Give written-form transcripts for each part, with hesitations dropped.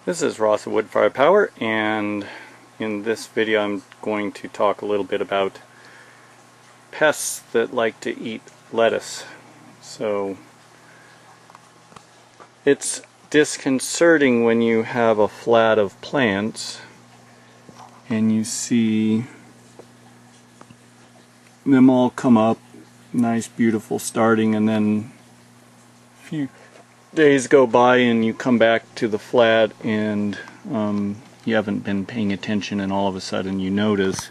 This is Ross of Woodfire Power, and in this video I'm going to talk a little bit about pests that like to eat lettuce. So it's disconcerting when you have a flat of plants and you see them all come up, nice beautiful starting, and then a few days go by and you come back to the flat and you haven't been paying attention, and all of a sudden you notice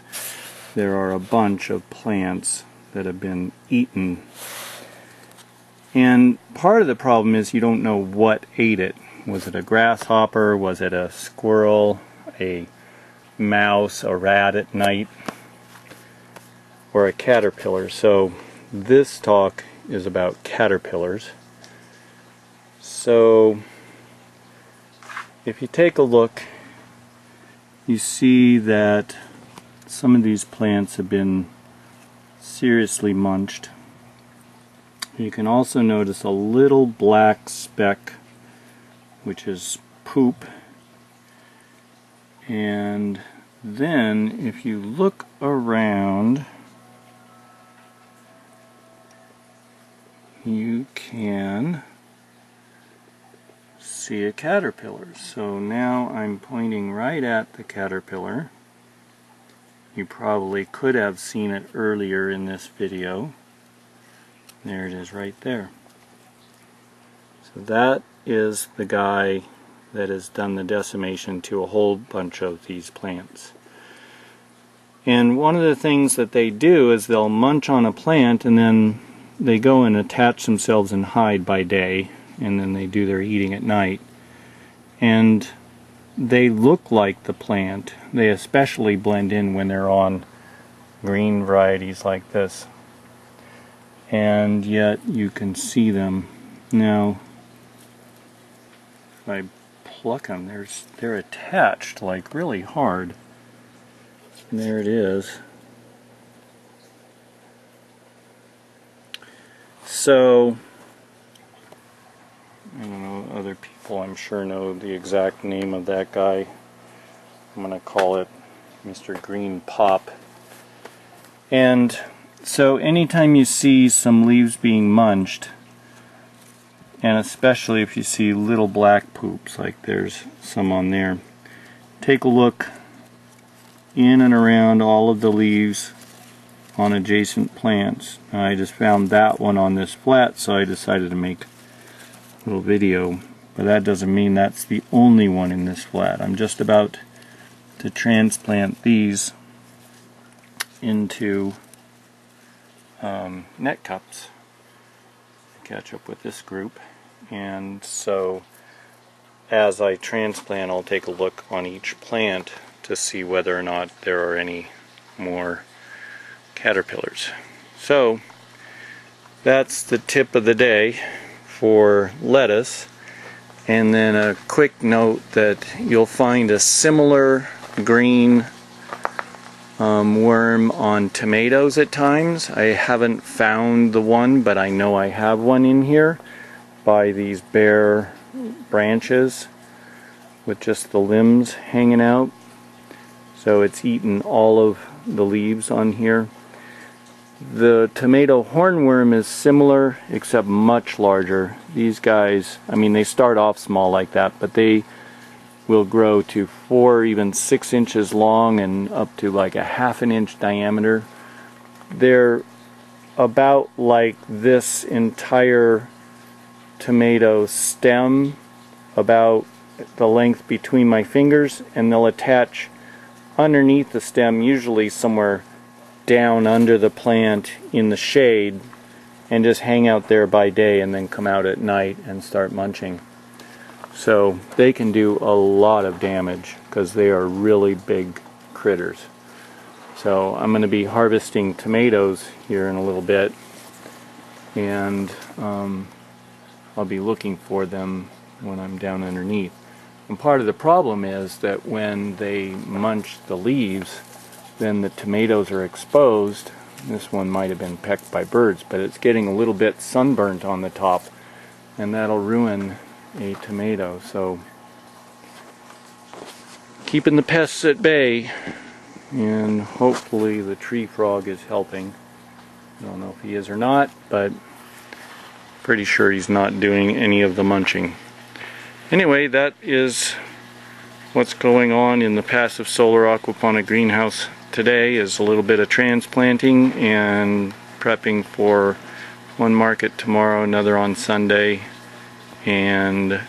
there are a bunch of plants that have been eaten. And part of the problem is you don't know what ate it. Was it a grasshopper? Was it a squirrel? A mouse? A rat at night? Or a caterpillar? So this talk is about caterpillars. So if you take a look, you see that some of these plants have been seriously munched. You can also notice a little black speck, which is poop. And then if you look around, you can see a caterpillar. So now I'm pointing right at the caterpillar. You probably could have seen it earlier in this video. There it is right there. So that is the guy that has done the decimation to a whole bunch of these plants. And one of the things that they do is they'll munch on a plant and then they go and attach themselves and hide by day, and then they do their eating at night. And they look like the plant. They especially blend in when they're on green varieties like this. And yet you can see them. Now, if I pluck them, they're attached like really hard. And there it is. So, I don't know, other people I'm sure know the exact name of that guy. I'm going to call it Mr. Green Pop. And so anytime you see some leaves being munched, and especially if you see little black poops, like there's some on there, take a look in and around all of the leaves on adjacent plants. I just found that one on this flat, so I decided to make a little video, but that doesn't mean that's the only one in this flat. I'm just about to transplant these into net cups to catch up with this group, and so as I transplant I'll take a look on each plant to see whether or not there are any more caterpillars. So that's the tip of the day for lettuce. And then a quick note that you'll find a similar green worm on tomatoes at times. I haven't found the one, but I know I have one in here by these bare branches with just the limbs hanging out. So it's eaten all of the leaves on here. The tomato hornworm is similar, except much larger. These guys, I mean, they start off small like that, but they will grow to 4, even 6 inches long and up to like a ½ an inch diameter. They're about like this entire tomato stem, about the length between my fingers, and they'll attach underneath the stem, usually somewhere down under the plant in the shade, and just hang out there by day and then come out at night and start munching. So they can do a lot of damage because they are really big critters. So I'm going to be harvesting tomatoes here in a little bit, and I'll be looking for them when I'm down underneath. And part of the problem is that when they munch the leaves, then the tomatoes are exposed. This one might have been pecked by birds, but it's getting a little bit sunburnt on the top, and that'll ruin a tomato. So keeping the pests at bay, and hopefully the tree frog is helping. I don't know if he is or not, but pretty sure he's not doing any of the munching. Anyway, that is what's going on in the passive solar aquaponic greenhouse today. Is a little bit of transplanting and prepping for one market tomorrow, another on Sunday, and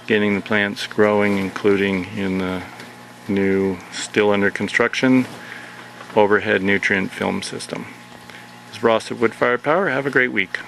getting the plants growing, including in the new, still under construction, overhead nutrient film system. This is Ross of Wood Fire Power. Have a great week.